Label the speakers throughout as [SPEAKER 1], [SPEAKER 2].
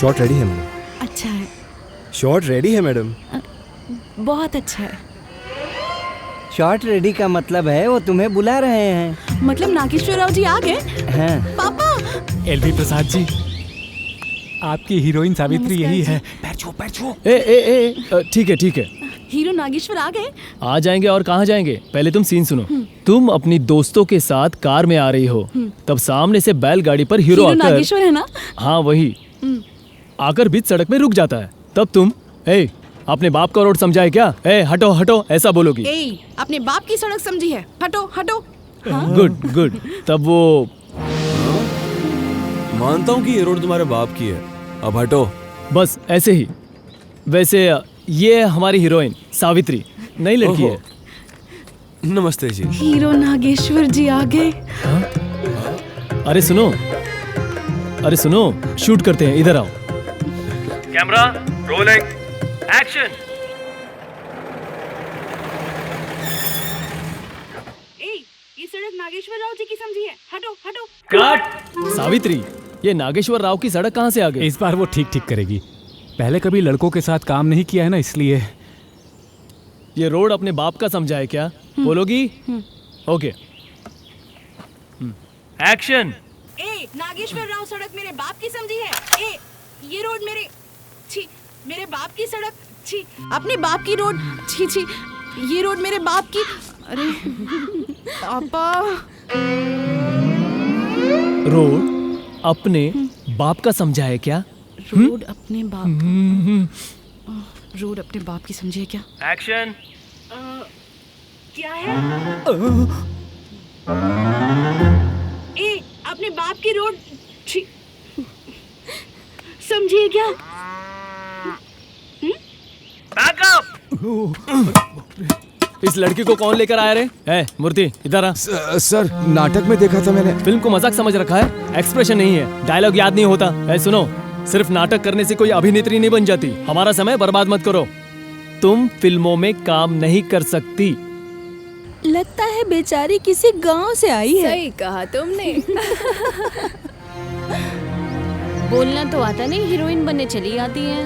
[SPEAKER 1] Shot ready है madam.
[SPEAKER 2] अच्छा है।
[SPEAKER 1] शॉट रेडी है मैडम।
[SPEAKER 2] बहुत अच्छा है।
[SPEAKER 3] शॉट रेडी का मतलब है वो तुम्हें बुला रहे हैं।
[SPEAKER 2] मतलब नागेश्वर राव जी आ गए
[SPEAKER 3] हैं।
[SPEAKER 2] पापा।
[SPEAKER 4] एलवी प्रसाद जी, आपकी हीरोइन सावित्री यही है।
[SPEAKER 5] पैर छू।
[SPEAKER 6] ठीक है।
[SPEAKER 2] हीरो नागेश्वर आ गए।
[SPEAKER 6] आ जाएंगे और कहाँ जाएंगे, पहले तुम सीन सुनो। तुम अपनी दोस्तों के साथ कार में आ रही हो, तब सामने से बैलगाड़ी पर हीरो आकर,
[SPEAKER 2] नागेश्वर है ना?
[SPEAKER 6] हाँ वही, आकर बीच सड़क में रुक जाता है। तब तुम अपने बाप का रोड समझा है क्या? हटो ऐसा बोलोगी।
[SPEAKER 2] अपने बाप की सड़क समझी है, हटो।
[SPEAKER 6] गुड। तब वो
[SPEAKER 1] मानता हूँ कि ये रोड तुम्हारे बाप की है, अब हटो।
[SPEAKER 6] बस ऐसे ही। वैसे ये हमारी हीरोइन सावित्री, नई लड़की है।
[SPEAKER 1] नमस्ते जी।
[SPEAKER 2] हीरो नागेश्वर जी आ गए।
[SPEAKER 6] अरे सुनो, शूट करते हैं, इधर आओ। Camera rolling, action.
[SPEAKER 2] ये सड़क नागेश्वर राव जी की समझी है, हटो।
[SPEAKER 6] कट। सावित्री, ये नागेश्वर राव की सड़क कहाँ से आ गई?
[SPEAKER 4] इस बार वो ठीक करेगी। पहले कभी लड़कों के साथ काम नहीं किया है ना, इसलिए।
[SPEAKER 6] ये रोड अपने बाप का समझा है क्या? बोलोगी? Okay, action.
[SPEAKER 2] नागेश्वर राव सड़क मेरे बाप की समझी है। ये रोड मेरे बाप की सड़क, अपने बाप की रोड, ये रोड मेरे बाप की। अरे पापा।
[SPEAKER 6] रोड अपने बाप का समझा है क्या?
[SPEAKER 2] रोड अपने बाप की समझी है क्या?
[SPEAKER 6] एक्शन।
[SPEAKER 2] क्या है? अपने बाप की रोड समझिए क्या?
[SPEAKER 6] इस लड़की को कौन लेकर आया रे? मूर्ति इधर आ।
[SPEAKER 1] सर, नाटक में देखा था मैंने।
[SPEAKER 6] फिल्म को मजाक समझ रखा है, एक्सप्रेशन नहीं है, डायलॉग याद नहीं होता। सुनो, सिर्फ नाटक करने से कोई अभिनेत्री नहीं बन जाती। हमारा समय बर्बाद मत करो। तुम फिल्मों में काम नहीं कर सकती।
[SPEAKER 7] लगता है बेचारी किसी गांव से आई है।
[SPEAKER 8] सही कहा तुमने। बोलना तो आता नहीं, हीरोइन बनने चली आती हैं।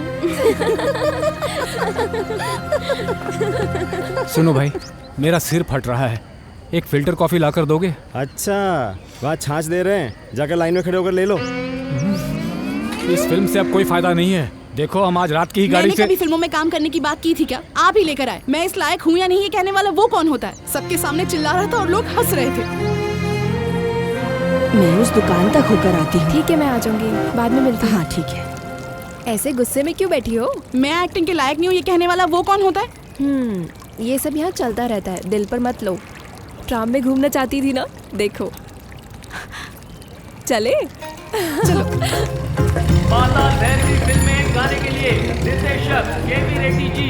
[SPEAKER 4] सुनो भाई, मेरा सिर फट रहा है, एक फिल्टर कॉफी लाकर दोगे?
[SPEAKER 1] अच्छा, वहाँ छाछ दे रहे हैं, जाकर लाइन में खड़े होकर ले लो।
[SPEAKER 4] इस फिल्म से अब कोई फायदा नहीं है। देखो, हम आज रात की ही गाड़ी से।
[SPEAKER 2] कभी फिल्मों में काम करने की बात की थी क्या? आप ही लेकर आए। मैं इस लायक हूँ या नहीं ये कहने वाला वो कौन होता है? सबके सामने चिल्ला रहा था और लोग हंस रहे थे।
[SPEAKER 7] मैं उस दुकान तक होकर आती हूँ।
[SPEAKER 8] ठीक है, मैं आ जाऊंगी, बाद में मिलती हूँ।
[SPEAKER 7] हाँ ठीक है।
[SPEAKER 8] ऐसे गुस्से में क्यों बैठी हो?
[SPEAKER 2] मैं एक्टिंग के लायक नहीं हूँ ये कहने वाला वो कौन होता है?
[SPEAKER 8] ये सब यहाँ चलता रहता है, दिल पर मत लो। ट्राम में घूमना चाहती थी ना, देखो। चले
[SPEAKER 2] चलो।
[SPEAKER 6] पाताल भैरवी फिल्म में गाने के लिए निर्देशक केवी रेड्डी जी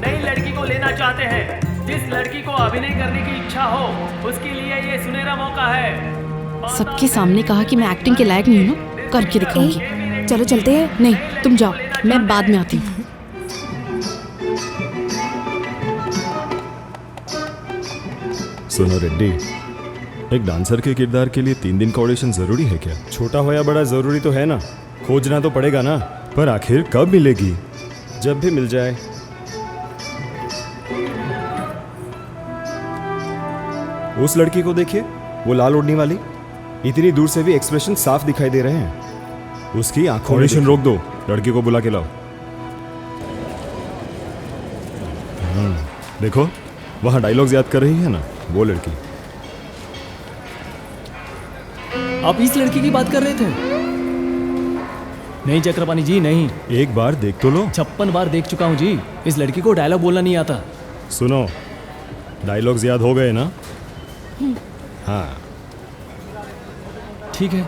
[SPEAKER 6] नई लड़की को लेना चाहते हैं। जिस लड़की को अभिनय करने की इच्छा हो उसके लिए ये सुनहरा मौका है।
[SPEAKER 2] सबके सामने कहा कि मैं एक्टिंग के लायक नहीं हूँ, करके दिखाऊंगी।
[SPEAKER 8] चलो चलते हैं।
[SPEAKER 2] नहीं, तुम जाओ, मैं बाद में आती हूँ।
[SPEAKER 9] सुनो रेड्डी, एक डांसर के किरदार के लिए 3 दिन का ऑडिशन जरूरी है क्या?
[SPEAKER 1] छोटा हो या बड़ा जरूरी तो है ना, खोजना तो पड़ेगा ना।
[SPEAKER 9] पर आखिर कब मिलेगी?
[SPEAKER 1] जब भी मिल जाए। उस लड़की को देखिए, वो लाल ओढ़नी वाली, इतनी दूर से भी एक्सप्रेशन साफ दिखाई दे रहे हैं। उसकी आंखों में
[SPEAKER 9] ऑडिशन रोक दो, लड़की को बुला के लाओ। देखो, वहां डायलॉग्स याद कर रही है ना, वो लड़की।
[SPEAKER 6] आप इस लड़की की बात कर रहे थे? नहीं चक्रपाणी जी, नहीं।
[SPEAKER 9] एक बार देख तो लो।
[SPEAKER 6] 56 बार देख चुका हूँ जी। इस लड़की को डायलॉग बोलना नहीं आता।
[SPEAKER 9] सुनो, डायलॉग्स याद हो गए ना? हाँ
[SPEAKER 6] ठीक है,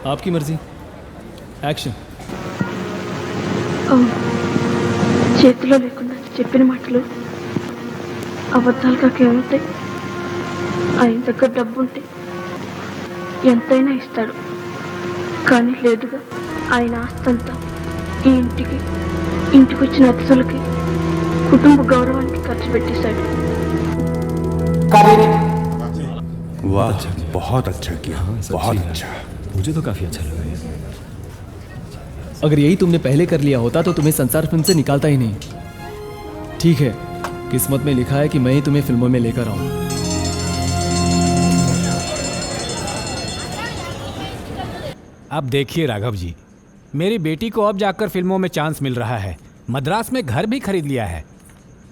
[SPEAKER 6] आपकी मर्जी। एक्शन।
[SPEAKER 10] చేతిలో లేకుండా చెప్పిన మాటలు అబద్ధాలుగా కేముంటాయి. ఆయన దగ్గర డబ్బు ఉంటే ఎంతైనా ఇస్తాడు, కానీ లేదుగా. ఆయన ఆస్తంతా ఈ ఇంటికి వచ్చిన అతిథులకి, కుటుంబ గౌరవానికి ఖర్చు పెట్టేశాడు.
[SPEAKER 5] वाह, बहुत अच्छा किया, बहुत अच्छा।
[SPEAKER 9] मुझे तो काफी अच्छा लगा।
[SPEAKER 6] अगर यही तुमने पहले कर लिया होता तो तुम्हें संसार फिल्म से निकालता ही नहीं। ठीक है, किस्मत में लिखा है कि मैं ही तुम्हें फिल्मों में लेकर आऊं।
[SPEAKER 4] अब देखिए राघव जी, मेरी बेटी को अब जाकर फिल्मों में चांस मिल रहा है। मद्रास में घर भी खरीद लिया है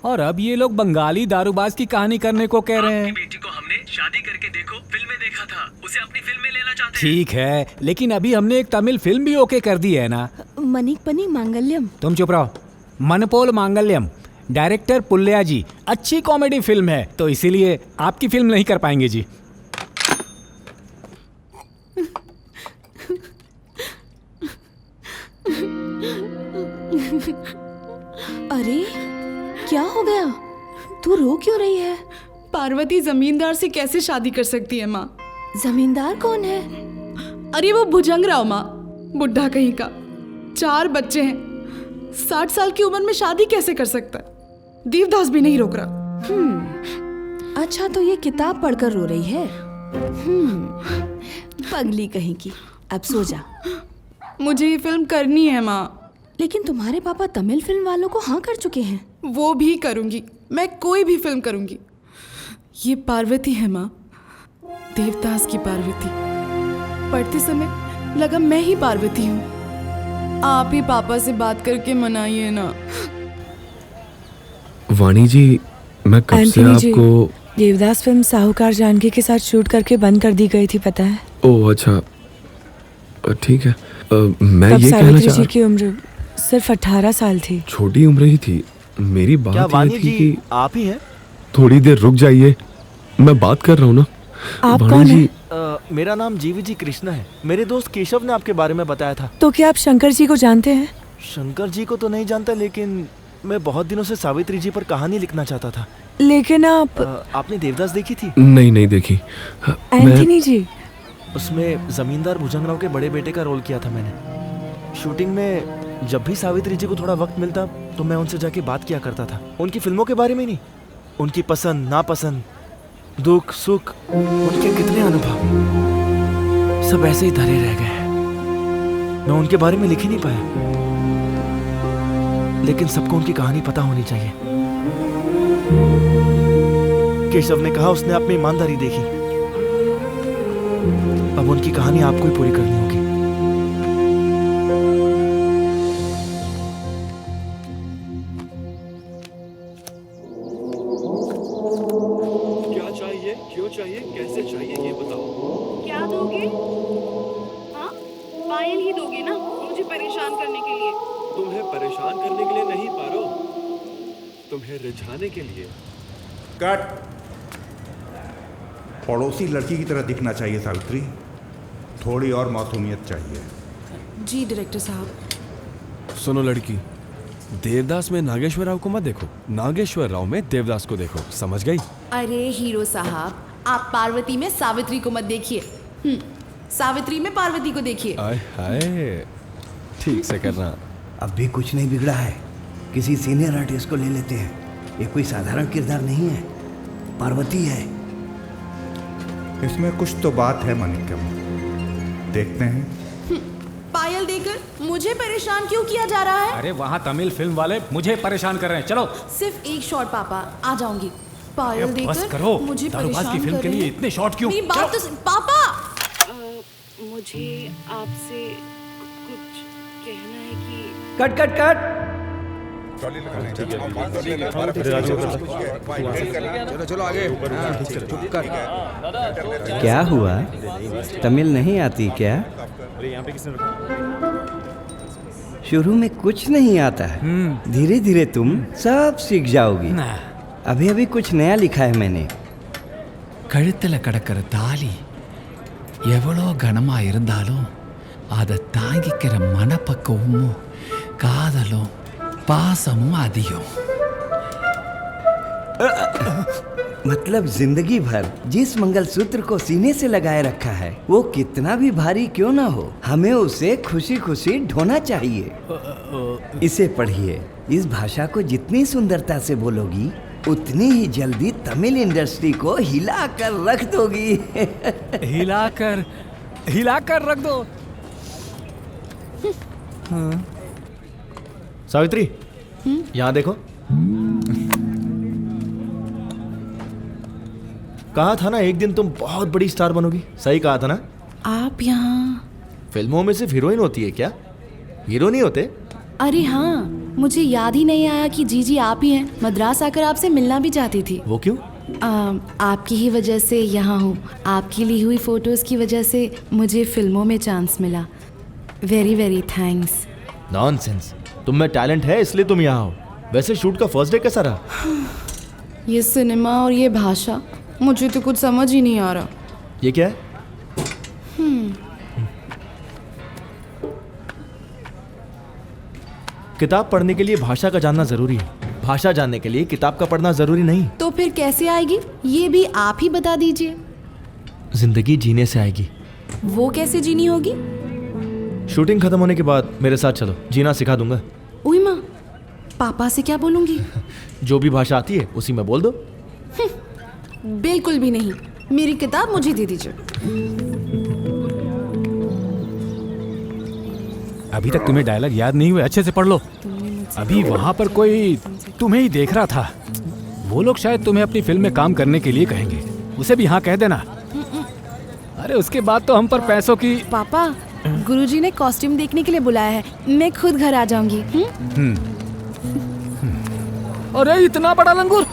[SPEAKER 4] और अब ये लोग बंगाली दारूबाज की कहानी करने को कह रहे हैं।
[SPEAKER 6] बेटी को हमने शादी करके देखो फिल्म में देखा था, उसे अपनी फिल्म में लेना चाहते हैं।
[SPEAKER 4] ठीक है, लेकिन अभी हमने एक तमिल फिल्म भी ओके कर दी है ना।
[SPEAKER 7] मनिक पनी मांगल्यम।
[SPEAKER 4] तुम चुप रहो। मनपोल मांगल्यम, डायरेक्टर पुल्लिया जी। अच्छी कॉमेडी फिल्म है, तो इसीलिए आपकी फिल्म नहीं कर पाएंगे जी।
[SPEAKER 7] अरे क्या हो गया? तू रो क्यों रही है?
[SPEAKER 2] पार्वती जमींदार से कैसे शादी कर सकती है माँ?
[SPEAKER 7] जमींदार कौन है?
[SPEAKER 2] अरे वो भुजंगराव माँ, बुढ़ा कहीं का। 4 बच्चे हैं, 60 साल की उम्र में शादी कैसे कर सकता है? देवदास भी नहीं रोक रहा।
[SPEAKER 7] अच्छा, तो ये किताब पढ़कर रो रही है। पगली कहीं की। अब सो जा।
[SPEAKER 2] मुझे ये फिल्म करनी है माँ।
[SPEAKER 7] लेकिन तुम्हारे पापा तमिल फिल्म वालों को हाँ कर चुके हैं।
[SPEAKER 2] वो भी करूंगी, मैं कोई भी फिल्म करूंगी। ये पार्वती है माँ, देवदास की पार्वती। पढ़ते समय लगा मैं ही पार्वती हूँ। आप ही पापा से बात करके मनाइए ना।
[SPEAKER 5] वाणी जी, मैं कब से आपको
[SPEAKER 8] देवदास फिल्म साहूकार जानकी के साथ शूट करके बंद कर दी गई थी, पता है?
[SPEAKER 5] ओह अच्छा, ठीक है। मैं
[SPEAKER 8] तब
[SPEAKER 5] ये कहना
[SPEAKER 8] सावित्री
[SPEAKER 5] चाह
[SPEAKER 8] जी की उम्र सिर्फ 18 साल थी।
[SPEAKER 5] छोटी उम्र ही थी। मेरी बात ये थी कि
[SPEAKER 11] आप ही हैं?
[SPEAKER 5] थोड़ी देर रुक जाइए, मैं बात कर रहा हूँ ना।
[SPEAKER 8] आप
[SPEAKER 5] वाणी
[SPEAKER 8] कौन
[SPEAKER 5] जी,
[SPEAKER 8] है?
[SPEAKER 11] मेरा नाम जीवी जी कृष्णा है। मेरे दोस्त केशव ने आपके बारे में बताया था।
[SPEAKER 8] तो क्या आप शंकर जी को जानते हैं?
[SPEAKER 11] शंकर जी को तो नहीं जानता, लेकिन मैं बहुत दिनों से सावित्री जी पर कहानी लिखना चाहता था।
[SPEAKER 8] लेकिन आप
[SPEAKER 11] आपने देवदास देखी थी?
[SPEAKER 5] नहीं देखी।
[SPEAKER 8] एंथनी जी,
[SPEAKER 11] उसमें जमींदार भुजंगराव के बड़े बेटे का रोल किया था मैंने। शूटिंग में जब भी सावित्री जी को थोड़ा वक्त मिलता तो मैं उनसे जाके बात किया करता था। उनकी फिल्मों के बारे में नहीं, उनकी पसंद नापसंद, दुख सुख, उनके कितने अनुभव सब ऐसे ही धरे रह गए। मैं उनके बारे में लिख ही नहीं पाया, लेकिन सबको उनकी कहानी पता होनी चाहिए। केशव ने कहा उसने अपनी ईमानदारी देखी। अब उनकी कहानी आपको ही पूरी करनी होगी।
[SPEAKER 9] क्या चाहिए, क्यों चाहिए, कैसे चाहिए, ये बताओ।
[SPEAKER 2] क्या दोगे? हाँ, पायल ही दोगे ना, मुझे परेशान करने के लिए।
[SPEAKER 9] तुम्हें परेशान करने के लिए नहीं पारो, तुम्हें रिझाने के लिए।
[SPEAKER 12] कट। पड़ोसी लड़की की तरह दिखना चाहिए सावित्री, थोड़ी और मासूमियत चाहिए।
[SPEAKER 2] जी डायरेक्टर साहब।
[SPEAKER 9] सुनो लड़की, देवदास में नागेश्वर राव को मत देखो, नागेश्वर राव में देवदास को देखो, समझ गई?
[SPEAKER 2] अरे हीरो साहब, आप पार्वती में सावित्री को मत देखिए, सावित्री में पार्वती को देखिए।
[SPEAKER 9] आय हाय, ठीक से करना।
[SPEAKER 3] अब भी कुछ नहीं बिगड़ा है, किसी सीनियर आर्टिस्ट को ले लेते हैं। ये कोई साधारण किरदार नहीं है, पार्वती है।
[SPEAKER 12] इसमें कुछ तो बात है मनिकम, देखते हैं।
[SPEAKER 2] पायल देकर मुझे परेशान क्यों किया जा रहा है?
[SPEAKER 4] अरे वहाँ तमिल फिल्म वाले मुझे परेशान कर रहे हैं। चलो
[SPEAKER 2] सिर्फ एक शॉट पापा, आ जाऊंगी। पायल
[SPEAKER 4] बस
[SPEAKER 2] देकर
[SPEAKER 4] करो,
[SPEAKER 2] मुझे
[SPEAKER 4] दारूबाज की
[SPEAKER 2] परेशान
[SPEAKER 4] फिल्म
[SPEAKER 2] कर
[SPEAKER 4] के
[SPEAKER 2] रहे
[SPEAKER 4] लिए
[SPEAKER 2] हैं।
[SPEAKER 4] इतने शॉट क्यों?
[SPEAKER 2] मेरी बात तो पापा, मुझे आपसे कुछ कहना है कि
[SPEAKER 3] कट कट कट।
[SPEAKER 12] चलो आगे।
[SPEAKER 3] क्या हुआ, तमिल नहीं आती क्या? शुरू में कुछ नहीं आता है, धीरे धीरे तुम सब सीख जाओगी। अभी अभी कुछ नया लिखा है मैंने।
[SPEAKER 13] கழுத்துல கிடக்கிற தாலி எவ்வளோ கனமா இருந்தாலும் அதை தாங்கிக்கிற மனப்பக்குவமும் காதலும் பாசமும் அதிகம்।
[SPEAKER 3] मतलब जिंदगी भर जिस मंगलसूत्र को सीने से लगाए रखा है, वो कितना भी भारी क्यों ना हो, हमें उसे खुशी खुशी ढोना चाहिए। इसे पढ़िए। इस भाषा को जितनी सुंदरता से बोलोगी, उतनी ही जल्दी तमिल इंडस्ट्री को हिला कर रख दोगी।
[SPEAKER 4] हिला कर रख दो।
[SPEAKER 11] सावित्री, यहाँ देखो। कहा था ना एक दिन तुम बहुत बड़ी स्टार बनोगी, सही कहा था ना?
[SPEAKER 2] आप यहाँ?
[SPEAKER 11] फिल्मों में सिर्फ हीरोइन होती है क्या, हीरो नहीं होते?
[SPEAKER 7] अरे हाँ, मुझे याद ही नहीं आया कि जीजी आप ही हैं। मद्रास आकर आपसे मिलना भी चाहती थी।
[SPEAKER 11] वो क्यों?
[SPEAKER 7] आपकी ही वजह से यहाँ हूँ। आपकी ली हुई फोटोज की वजह से मुझे फिल्मों में चांस मिला। Very very thanks.
[SPEAKER 11] नॉनसेंस, तुम में टैलेंट है इसलिए तुम यहाँ हो। वैसे शूट का फर्स्ट डे कैसा रहा?
[SPEAKER 7] ये सिनेमा और ये भाषा, मुझे तो कुछ समझ ही नहीं आ रहा।
[SPEAKER 11] ये क्या है? किताब पढ़ने के लिए भाषा का जानना जरूरी है, भाषा जानने के लिए किताब का पढ़ना जरूरी नहीं।
[SPEAKER 7] तो फिर कैसे आएगी, ये भी आप ही बता दीजिए।
[SPEAKER 11] जिंदगी जीने से आएगी।
[SPEAKER 7] वो कैसे जीनी होगी?
[SPEAKER 11] शूटिंग खत्म होने के बाद मेरे साथ चलो, जीना सिखा दूंगा।
[SPEAKER 7] उई माँ, पापा से क्या बोलूंगी?
[SPEAKER 11] जो भी भाषा आती है उसी में बोल दो।
[SPEAKER 7] बिल्कुल भी नहीं, मेरी किताब मुझे दे दीजिए।
[SPEAKER 4] अभी तक तुम्हें डायलॉग याद नहीं हुए, अच्छे से पढ़ लो। अभी वहाँ पर कोई तुम्हें ही देख रहा था। वो लोग शायद तुम्हें अपनी फिल्म में काम करने के लिए कहेंगे, उसे भी हाँ कह देना। अरे उसके बाद तो हम पर पैसों की।
[SPEAKER 7] पापा, गुरुजी ने कॉस्ट्यूम देखने के लिए बुलाया है, मैं खुद घर आ जाऊंगी।
[SPEAKER 4] अरे इतना बड़ा लंगूर।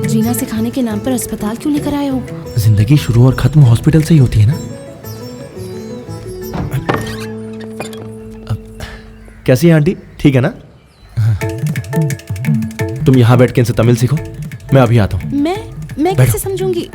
[SPEAKER 7] जीना सिखाने के नाम पर अस्पताल क्यों लेकर आए हो?
[SPEAKER 11] जिंदगी शुरू और खत्म हॉस्पिटल से ही होती है ना। कैसी है आंटी, ठीक है ना? तुम यहाँ बैठ के इनसे तमिल सीखो, मैं अभी आता हूँ।
[SPEAKER 7] मैं कैसे समझूंगी?